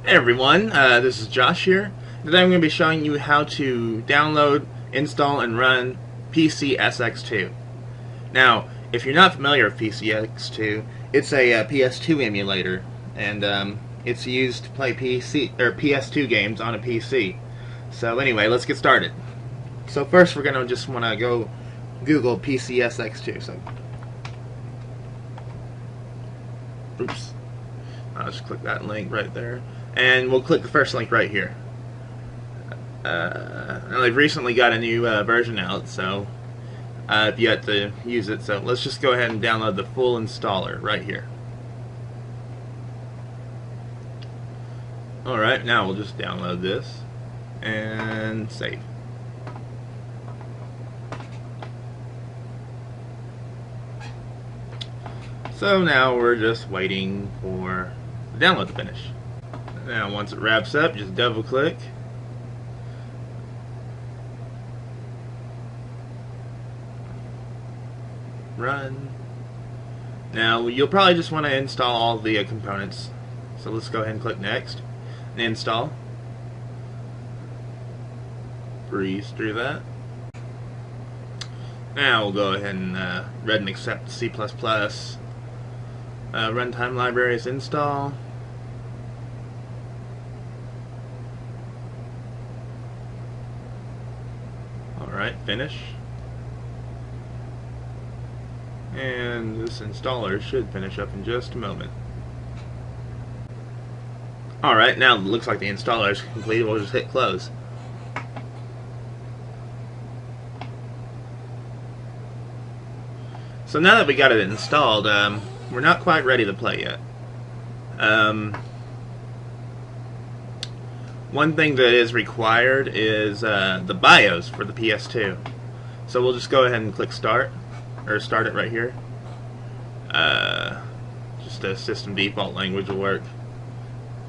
Hey everyone, this is Josh here. Today I'm going to be showing you how to download, install, and run PCSX2. Now, if you're not familiar with PCSX2, it's a PS2 emulator, and it's used to play PS2 games on a PC. So anyway, let's get started. So first we're going to just want to go Google PCSX2. Oops. I'll just click that link right there. And we'll click the first link right here. Now they've recently got a new version out, so I've yet to use it. So let's just go ahead and download the full installer right here. Alright, now we'll just download this and save. So now we're just waiting for the download to finish. Now once it wraps up, just double click. Run. Now you'll probably just want to install all the components. So let's go ahead and click next and install. Breeze through that. Now we'll go ahead and read and accept C++. Runtime libraries install. Alright, finish. And this installer should finish up in just a moment. Alright, now it looks like the installer is complete. We'll just hit close. So now that we got it installed, we're not quite ready to play yet. One thing that is required is the BIOS for the PS2. So we'll just go ahead and click start, or start it right here. Just a system default language will work.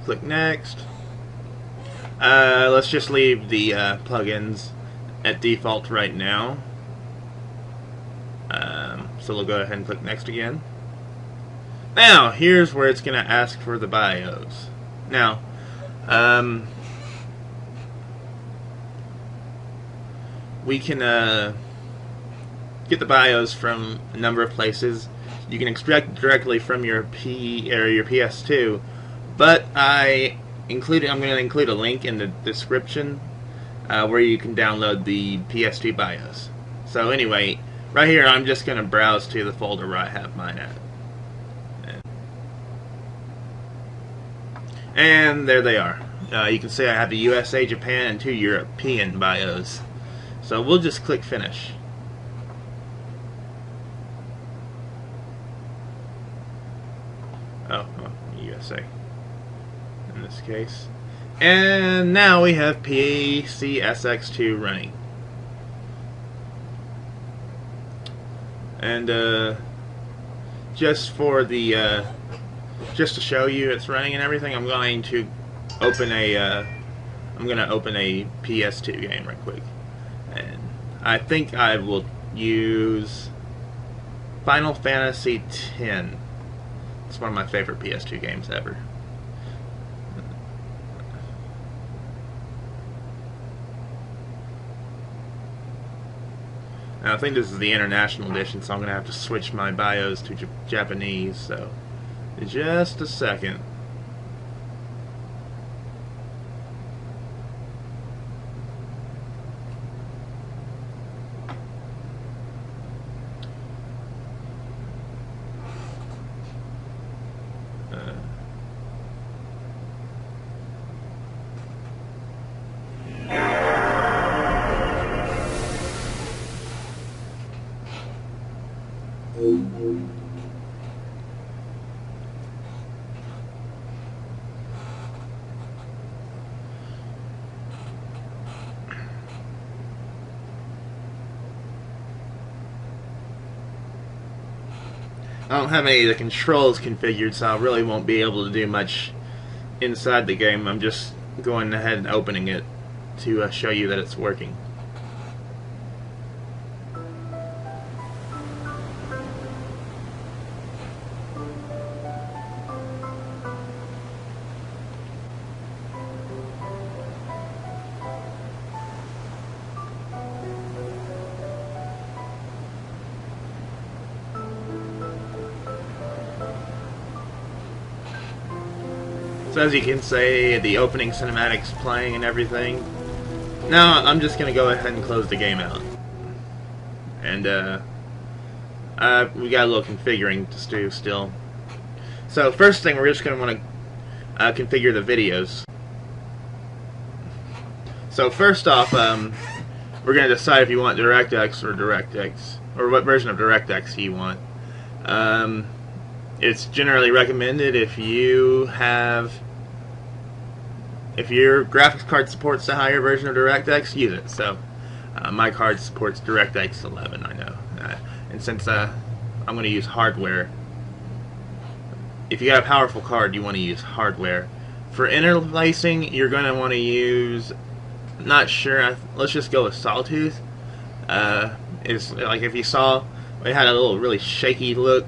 Click next. Let's just leave the plugins at default right now. So we'll go ahead and click next again. Now, here's where it's going to ask for the BIOS. Now, we can get the BIOS from a number of places. You can extract it directly from your your PS2, but I'm going to include a link in the description where you can download the PS2 BIOS. So anyway, right here I'm just going to browse to the folder where I have mine at. And there they are. You can see I have the USA, Japan, and 2 European BIOS. So we'll just click finish. USA in this case. And now we have PCSX2 running. And just for the just to show you it's running and everything, I'm going to open a PS2 game right quick. And I think I will use Final Fantasy X. It's one of my favorite PS2 games ever. Now I think this is the international edition, so I'm going to have to switch my BIOS to Japanese, so just a second. I don't have any of the controls configured, so I really won't be able to do much inside the game. I'm just going ahead and opening it to show you that it's working. So as you can see, the opening cinematics playing and everything. Now I'm just going to go ahead and close the game out. And we got a little configuring to do still. So first thing, we're just going to want to configure the videos. So first off, we're going to decide if you want DirectX or DirectX, or what version of DirectX you want. It's generally recommended if your graphics card supports the higher version of DirectX, use it. So my card supports DirectX 11, I know. And since I'm going to use hardware, if you got a powerful card, you want to use hardware. For interlacing, you're going to want to use, not sure, let's just go with Sawtooth. It's like if you saw, it had a little really shaky look.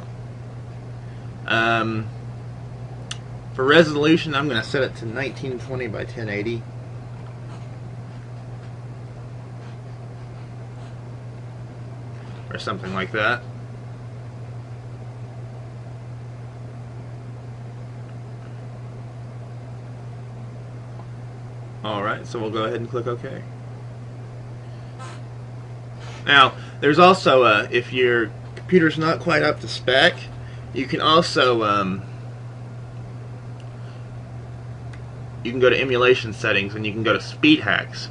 For resolution, I'm going to set it to 1920 by 1080. Or something like that. Alright, so we'll go ahead and click OK. Now, there's also, if your computer's not quite up to spec, you can also, you can go to emulation settings and you can go to speed hacks.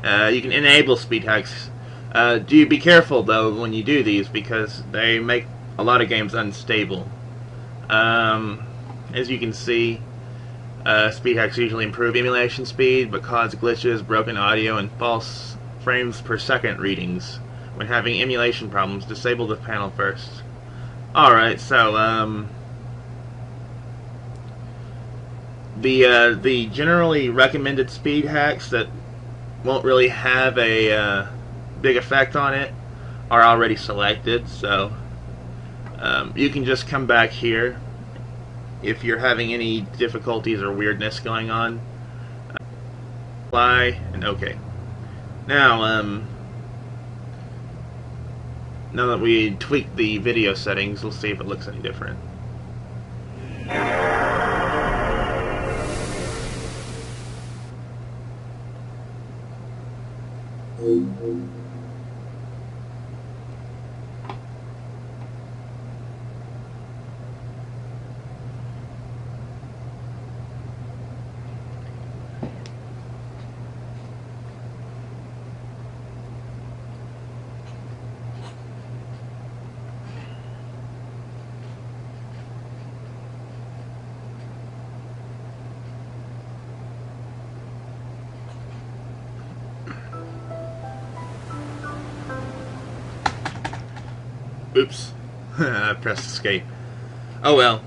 You can enable speed hacks. Do be careful though when you do these, because they make a lot of games unstable. As you can see, speed hacks usually improve emulation speed, but cause glitches, broken audio, and false frames per second readings. When having emulation problems, disable the panel first. Alright, so the generally recommended speed hacks that won't really have a big effect on it are already selected, so you can just come back here if you're having any difficulties or weirdness going on. Apply and OK. Now now that we tweaked the video settings, we'll see if it looks any different. Oops. I pressed escape. Oh well.